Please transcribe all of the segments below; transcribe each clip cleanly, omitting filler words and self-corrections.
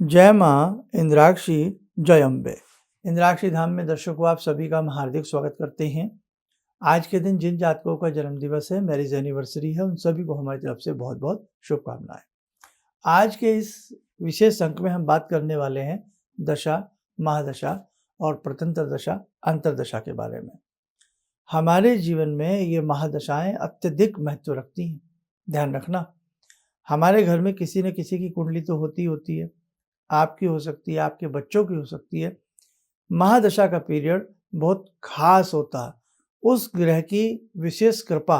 जय माँ इंद्राक्षी, जय अम्बे। इंद्राक्षी धाम में दर्शकों आप सभी का हम हार्दिक स्वागत करते हैं। आज के दिन जिन जातकों का जन्म दिवस है, मैरिज एनिवर्सरी है, उन सभी को हमारी तरफ से बहुत बहुत शुभकामनाएं। आज के इस विशेष अंक में हम बात करने वाले हैं दशा, महादशा और प्रतंत्र दशा, अंतरदशा के बारे में। हमारे जीवन में ये महादशाएं अत्यधिक महत्व रखती हैं। ध्यान रखना, हमारे घर में किसी न किसी की कुंडली तो होती है। आपकी हो सकती है, आपके बच्चों की हो सकती है। महादशा का पीरियड बहुत खास होता है। उस ग्रह की विशेष कृपा,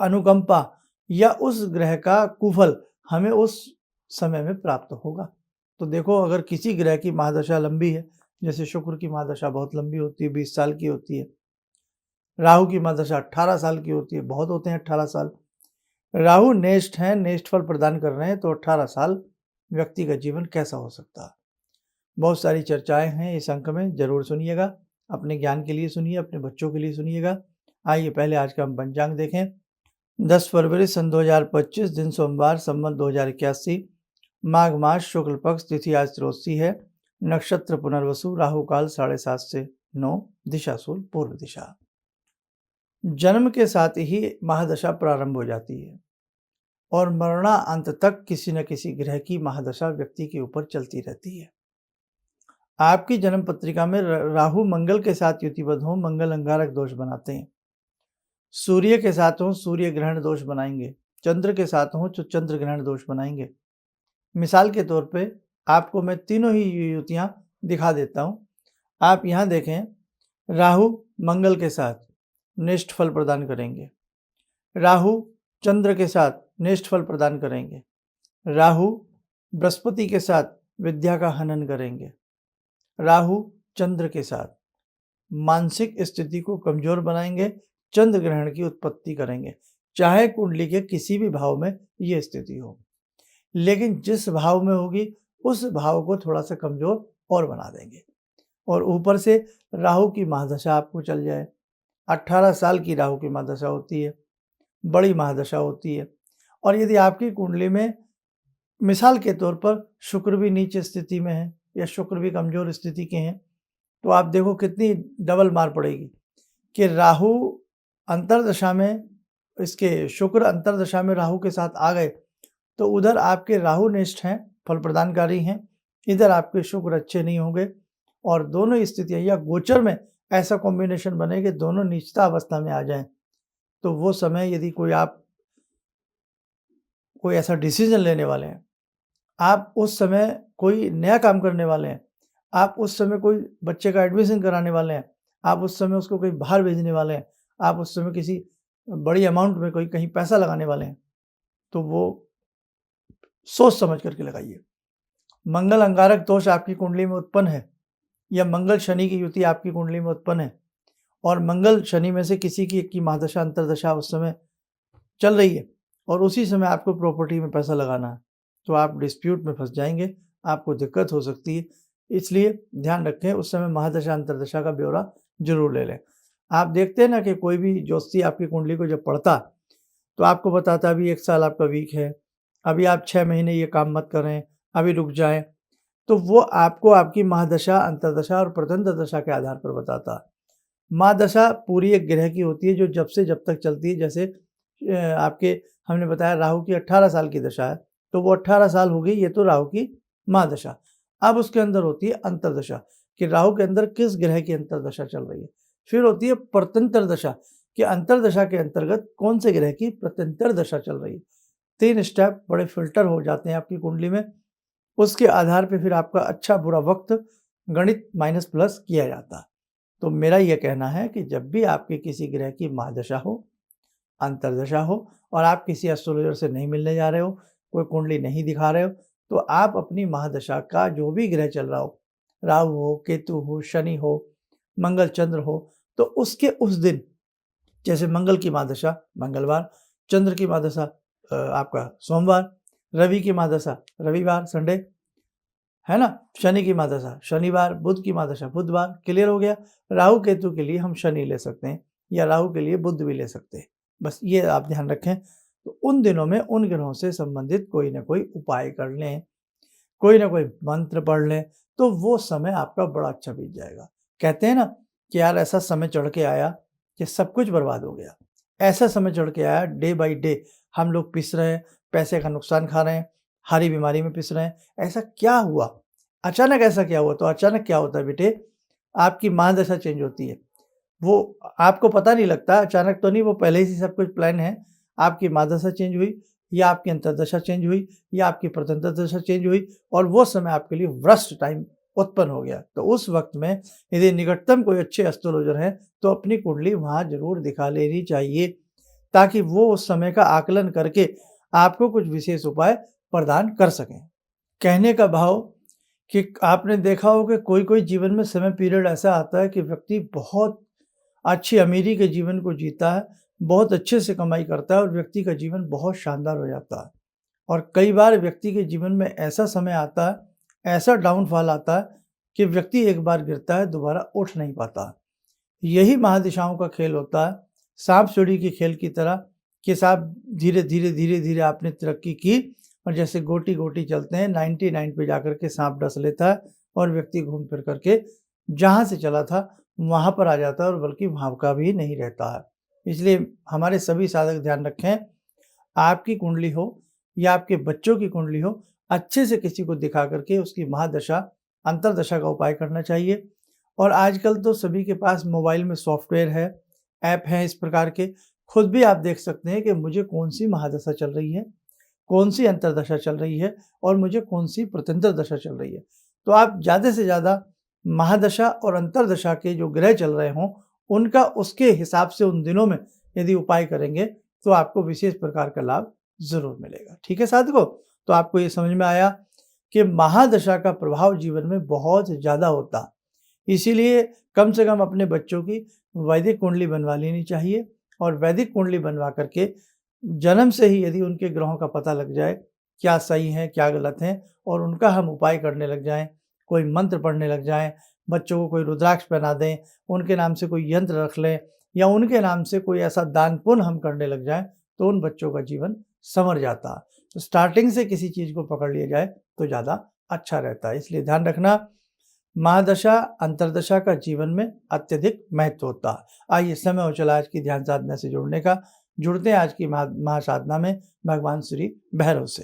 अनुकंपा या उस ग्रह का कुफल हमें उस समय में प्राप्त होगा। तो देखो, अगर किसी ग्रह की महादशा लंबी है, जैसे शुक्र की महादशा बहुत लंबी होती है, 20 साल की होती है। राहु की महादशा 18 साल की होती है, बहुत होते हैं 18 साल। राहु नेष्ट हैं, नेष्ट फल प्रदान कर रहे हैं, तो 18 साल व्यक्ति का जीवन कैसा हो सकता है। बहुत सारी चर्चाएं हैं इस अंक में, जरूर सुनिएगा। अपने ज्ञान के लिए सुनिए, अपने बच्चों के लिए सुनिएगा। आइए पहले आज का हम पंचांग देखें। 10 फरवरी सन 2025, दिन सोमवार, संवत 2081, माघ मास, शुक्ल पक्ष, तिथि आज त्रयोदशी है, नक्षत्र पुनर्वसु, राहु काल 7:30 से 9, दिशा सूल पूर्व दिशा। जन्म के साथ ही महादशा प्रारंभ हो जाती है और मरणांत तक किसी न किसी ग्रह की महादशा व्यक्ति के ऊपर चलती रहती है। आपकी जन्म पत्रिका में राहु मंगल के साथ युतिबद्ध हो, मंगल अंगारक दोष बनाते हैं। सूर्य के साथ हो, सूर्य ग्रहण दोष बनाएंगे। चंद्र के साथ हो तो चंद्र ग्रहण दोष बनाएंगे। मिसाल के तौर पे आपको मैं तीनों ही युतियां दिखा देता हूं। आप यहां देखें, राहु मंगल के साथ नेष्ट फल प्रदान करेंगे। राहु चंद्र के साथ नेष्ट फल प्रदान करेंगे। राहु बृहस्पति के साथ विद्या का हनन करेंगे। राहु चंद्र के साथ मानसिक स्थिति को कमजोर बनाएंगे, चंद्र ग्रहण की उत्पत्ति करेंगे। चाहे कुंडली के किसी भी भाव में यह स्थिति हो, लेकिन जिस भाव में होगी उस भाव को थोड़ा सा कमजोर और बना देंगे। और ऊपर से राहु की महादशा आपको चल जाए। 18 साल की राहु की महादशा होती है, बड़ी महादशा होती है। और यदि आपकी कुंडली में मिसाल के तौर पर शुक्र भी नीचे स्थिति में है या शुक्र भी कमजोर स्थिति के हैं, तो आप देखो कितनी डबल मार पड़ेगी कि राहु अंतरदशा में, इसके शुक्र अंतरदशा में राहु के साथ आ गए, तो उधर आपके राहु नेष्ट हैं, फल प्रदानकारी हैं, इधर आपके शुक्र अच्छे नहीं होंगे। और दोनों स्थितियां या गोचर में ऐसा कॉम्बिनेशन बने कि दोनों नीचता अवस्था में आ जाएं, तो वो समय यदि कोई ऐसा डिसीजन लेने वाले हैं, आप उस समय कोई नया काम करने वाले हैं, आप उस समय कोई बच्चे का एडमिशन कराने वाले हैं, आप उस समय उसको कहीं बाहर भेजने वाले हैं, आप उस समय किसी बड़ी अमाउंट में कोई कहीं पैसा लगाने वाले हैं, तो वो सोच समझ करके लगाइए। मंगल अंगारक दोष आपकी कुंडली में उत्पन्न है या मंगल शनि की युति आपकी कुंडली में उत्पन्न है और मंगल शनि में से किसी की एक की महादशा अंतरदशा उस समय चल रही है और उसी समय आपको प्रॉपर्टी में पैसा लगाना है, तो आप डिस्प्यूट में फंस जाएंगे, आपको दिक्कत हो सकती है। इसलिए ध्यान रखें, उस समय महादशा अंतरदशा का ब्यौरा जरूर ले लें। आप देखते हैं ना कि कोई भी ज्योतिषी आपकी कुंडली को जब पढ़ता तो आपको बताता अभी 1 साल आपका वीक है, अभी आप 6 महीने ये काम मत करें, अभी रुक जाएं। तो वो आपको आपकी महादशा, अंतरदशा और प्रतंत्र दशा के आधार पर बताता। महादशा पूरी एक ग्रह की होती है जो जब से जब तक चलती है। जैसे आपके हमने बताया राहु की 18 साल की दशा है, तो वो 18 साल हो गई, ये तो राहु की महादशा। अब उसके अंदर होती है अंतरदशा कि राहु के अंदर किस ग्रह की अंतरदशा चल रही है। फिर होती है प्रतंत्र दशा कि अंतरदशा के अंतर्गत कौन से ग्रह की प्रतंत्र दशा चल रही है। 3 स्टेप बड़े फिल्टर हो जाते हैं आपकी कुंडली में। उसके आधार पर फिर आपका अच्छा बुरा वक्त गणित माइनस प्लस किया जाता है। तो मेरा यह कहना है कि जब भी आपके किसी ग्रह की महादशा हो, अंतरदशा हो और आप किसी एस्ट्रोलॉजर से नहीं मिलने जा रहे हो, कोई कुंडली नहीं दिखा रहे हो, तो आप अपनी महादशा का जो भी ग्रह चल रहा हो, राहु हो, केतु हो, शनि हो, मंगल चंद्र हो, तो उसके उस दिन, जैसे मंगल की महादशा मंगलवार, चंद्र की महादशा आपका सोमवार, रवि की महादशा रविवार संडे, है ना, शनि की महादशा शनिवार, बुध की महादशा बुधवार। क्लियर हो गया। राहु केतु के लिए हम शनि ले सकते हैं या राहु के लिए बुध भी ले सकते हैं, बस ये आप ध्यान रखें। तो उन दिनों में उन ग्रहों से संबंधित कोई ना कोई उपाय कर लें। कोई ना कोई मंत्र पढ़ लें, तो वो समय आपका बड़ा अच्छा बीत जाएगा। कहते हैं ना कि यार ऐसा समय चढ़ के आया कि सब कुछ बर्बाद हो गया। ऐसा समय चढ़ के आया, डे बाय डे हम लोग पिस रहे हैं, पैसे का नुकसान खा रहे हैं, हारी बीमारी में पिस रहे हैं। ऐसा क्या हुआ? अचानक ऐसा क्या हुआ? तो अचानक क्या होता है बेटे, आपकी महादशा चेंज होती है। वो आपको पता नहीं लगता, अचानक तो नहीं, वो पहले से सब कुछ प्लान है। आपकी महादशा चेंज हुई या आपकी अंतर्दशा चेंज हुई या आपकी प्रत्यंतर दशा चेंज हुई और वो समय आपके लिए वर्स्ट टाइम उत्पन्न हो गया। तो उस वक्त में यदि निकटतम कोई अच्छे एस्ट्रोलॉजर हैं तो अपनी कुंडली वहाँ ज़रूर दिखा लेनी चाहिए, ताकि वो उस समय का आकलन करके आपको कुछ विशेष उपाय प्रदान कर सकें। कहने का भाव कि आपने देखा हो कि कोई-कोई जीवन में समय पीरियड ऐसा आता है कि व्यक्ति बहुत अच्छी अमीरी के जीवन को जीता है, बहुत अच्छे से कमाई करता है और व्यक्ति का जीवन बहुत शानदार हो जाता है। और कई बार व्यक्ति के जीवन में ऐसा समय आता है, ऐसा डाउनफॉल आता है कि व्यक्ति एक बार गिरता है, दोबारा उठ नहीं पाता। यही महादिशाओं का खेल होता है, सांप-सीढ़ी के खेल की तरह कि साहब धीरे-धीरे, धीरे-धीरे आपने तरक्की की और जैसे गोटी-गोटी चलते हैं 99 पे जाकर के साँप डस लेता है और व्यक्ति घूम फिर कर के जहाँ से चला था, वहाँ पर आ जाता है और बल्कि वहाँ का भी नहीं रहता है। इसलिए हमारे सभी साधक ध्यान रखें, आपकी कुंडली हो या आपके बच्चों की कुंडली हो, अच्छे से किसी को दिखा करके उसकी महादशा, अंतर्दशा का उपाय करना चाहिए। और आजकल तो सभी के पास मोबाइल में सॉफ्टवेयर है, ऐप हैं इस प्रकार के, खुद भी आप देख सकते हैं कि मुझे कौन-सी महादशा चल रही है, कौन-सी अंतर्दशा चल रही है और मुझे कौन-सी प्रत्यंतर दशा चल रही है। तो आप ज़्यादा से ज़्यादा महादशा और अंतर्दशा के जो ग्रह चल रहे हों, उनका उसके हिसाब से उन दिनों में यदि उपाय करेंगे, तो आपको विशेष प्रकार का लाभ ज़रूर मिलेगा। ठीक है साथियों? तो आपको ये समझ में आया कि महादशा का प्रभाव जीवन में बहुत ज़्यादा होता है। इसीलिए कम से कम अपने बच्चों की वैदिक कुंडली बनवा लेनी चाहिए और वैदिक कुंडली बनवा करके जन्म से ही यदि उनके ग्रहों का पता लग जाए, क्या सही है, क्या गलत है और उनका हम उपाय करने लग जाएँ, कोई मंत्र पढ़ने लग जाएँ, बच्चों को कोई रुद्राक्ष पहना दें, उनके नाम से कोई यंत्र रख लें या उनके नाम से कोई ऐसा दान पुण्य हम करने लग जाएँ, तो उन बच्चों का जीवन संवर जाता है। तो स्टार्टिंग से किसी चीज़ को पकड़ लिया जाए तो ज़्यादा अच्छा रहता है। इसलिए ध्यान रखना, महादशा, अंतर्दशा का जीवन में अत्यधिक महत्व होता है। आइए समय हो चला आज की ध्यान साधना से जुड़ने का। जुड़ते हैं आज की महासाधना में भगवान श्री भैरव से।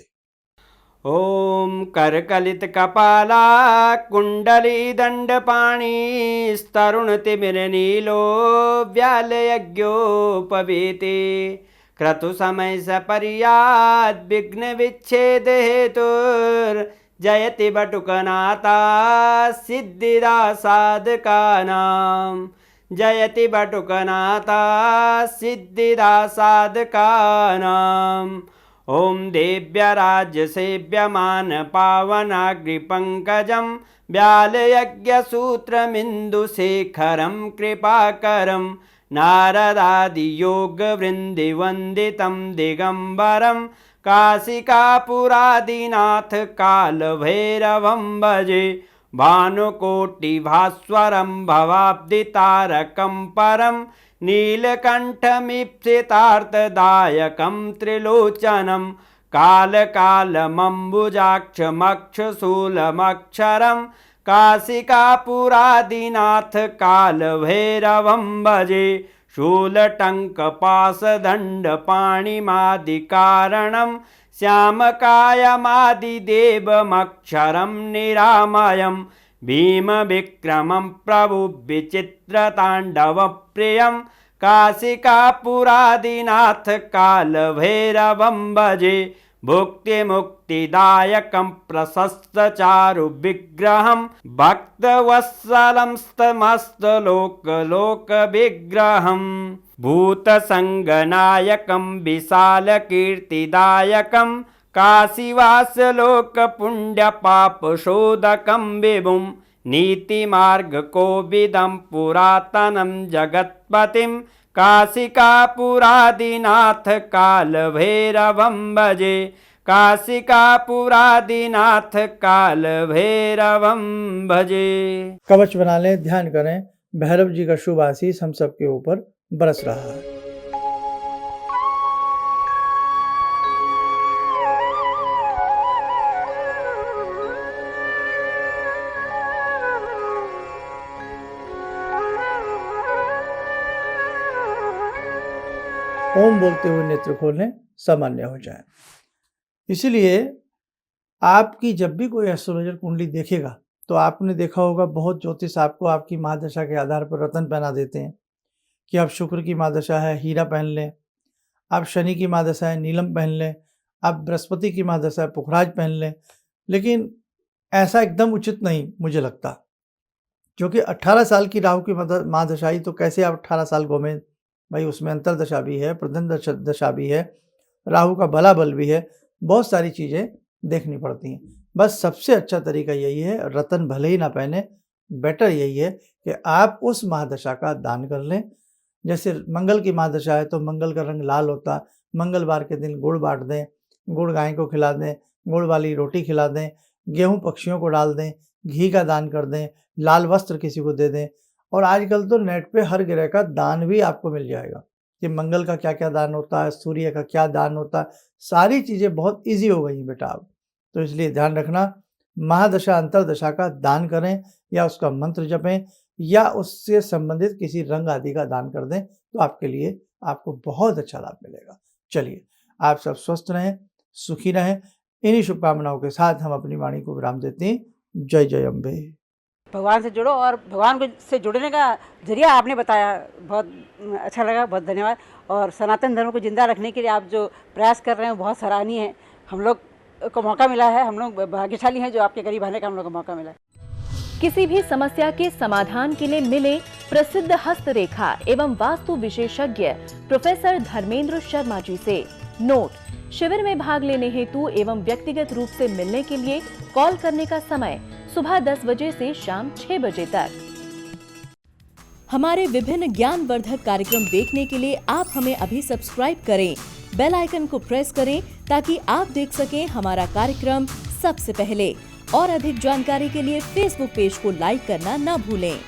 ॐ करकलितकपाला कुण्डली दण्डपाणिस्तरुणतिमिरनीलो व्यालयज्ञोपवीते क्रतुसमयसपर्याद्विघ्नविच्छेदहेतुर्जयति बटुकनाथा सिद्धिदा साधकानां जयति बटुकनाथा सिद्धिदा साधकानाम् ॐ देव्यराज्यसेव्यमानपावनाग्निपङ्कजं व्यालयज्ञसूत्रमिन्दुशेखरं कृपाकरं नारदादियोगवृन्दिवन्दितं दिगम्बरं काशिकापुरादिनाथ कालभैरवं भजे भानुकोटिभास्वरं भवाब्दितारकं परं नीलकण्ठमीप्सितार्थदायकं त्रिलोचनं कालकालमम्बुजाक्षमक्षशूलमक्षरं काशिकापुरादिनाथ कालभैरवं भजे शूलटङ्कपाशदण्डपाणिमादिकारणं श्यामकायमादिदेवमक्षरं निरामयं भीमविक्रमं प्रभुविचित्रताण्डवप्रियं काशिकापुरादिनाथ कालभैरवं भजे भुक्तिमुक्तिदायकं प्रशस्तचारुविग्रहं भक्तवत्सलंस्तमस्तलोकविग्रहं भूतसङ्गनायकं विशालकीर्तिदायकं काशीवासलोकपुण्यपापशोधकं विभुं नीतिमार्गकोविदं पुरातनं जगत्पतिं काशिकापुरादिनाथ कालभैरवं भजे काशिकापुरादिनाथ कालभैरवं भजे। कवच बना लें, ध्यान करें, भैरव जी का शुभ आशीष हम सबके ऊपर बरस रहा है। ओम बोलते हुए नेत्र खोलें, सामान्य हो जाए। इसीलिए आपकी जब भी कोई एस्ट्रोलॉजर कुंडली देखेगा तो आपने देखा होगा बहुत ज्योतिष आपको आपकी महादशा के आधार पर रत्न पहना देते हैं कि अब शुक्र की महादशा है हीरा पहन लें, अब शनि की महादशा है नीलम पहन लें, अब बृहस्पति की महादशा है पुखराज पहन लें। लेकिन ऐसा एकदम उचित नहीं मुझे लगता, क्योंकि 18 साल की राहु की महादशाई तो कैसे आप 18 साल घूमें भाई, उसमें अंतरदशा भी है, प्रधन दशा भी है, राहु का बला बल भी है, बहुत सारी चीज़ें देखनी पड़ती हैं। बस सबसे अच्छा तरीका यही है, रतन भले ही ना पहने, बेटर यही है कि आप उस महादशा का दान कर लें। जैसे मंगल की महादशा है तो मंगल का रंग लाल होता, मंगलवार के दिन गुड़ बांट दें, गुड़ गाय को खिला दें, गुड़ वाली रोटी खिला दें, गेहूं पक्षियों को डाल दें, घी का दान कर दें, लाल वस्त्र किसी को दे दें। और आजकल तो नेट पे हर ग्रह का दान भी आपको मिल जाएगा कि मंगल का क्या क्या दान होता है, सूर्य का क्या दान होता है, सारी चीज़ें बहुत ईजी हो गई हैं बेटा अब। तो इसलिए ध्यान रखना, महादशा अंतरदशा का दान करें या उसका मंत्र जपें या उससे संबंधित किसी रंग आदि का दान कर दें तो आपके लिए आपको बहुत अच्छा लाभ मिलेगा। चलिए, आप सब स्वस्थ रहें, सुखी रहें। इन्हीं शुभकामनाओं के साथ हम अपनी वाणी को विराम देते हैं। जय जय अम्बे। भगवान से जुड़ो और भगवान से जुड़ने का जरिया आपने बताया, बहुत अच्छा लगा, बहुत धन्यवाद। और सनातन धर्म को जिंदा रखने के लिए आप जो प्रयास कर रहे हैं बहुत सराहनीय है। हम लोग को मौका मिला है, हम लोग भाग्यशाली हैं जो आपके करीब आने का हम लोग को मौका मिला है। किसी भी समस्या के समाधान के लिए मिले प्रसिद्ध हस्तरेखा एवं वास्तु विशेषज्ञ प्रोफेसर धर्मेंद्र शर्मा जी से। नोट: शिविर में भाग लेने हेतु एवं व्यक्तिगत रूप से मिलने के लिए कॉल करने का समय सुबह 10 बजे से शाम 6 बजे तक। हमारे विभिन्न ज्ञानवर्धक कार्यक्रम देखने के लिए आप हमें अभी सब्सक्राइब करें, बेल आइकन को प्रेस करें ताकि आप देख सकें हमारा कार्यक्रम सबसे पहले। और अधिक जानकारी के लिए फेसबुक पेज को लाइक करना न भूलें।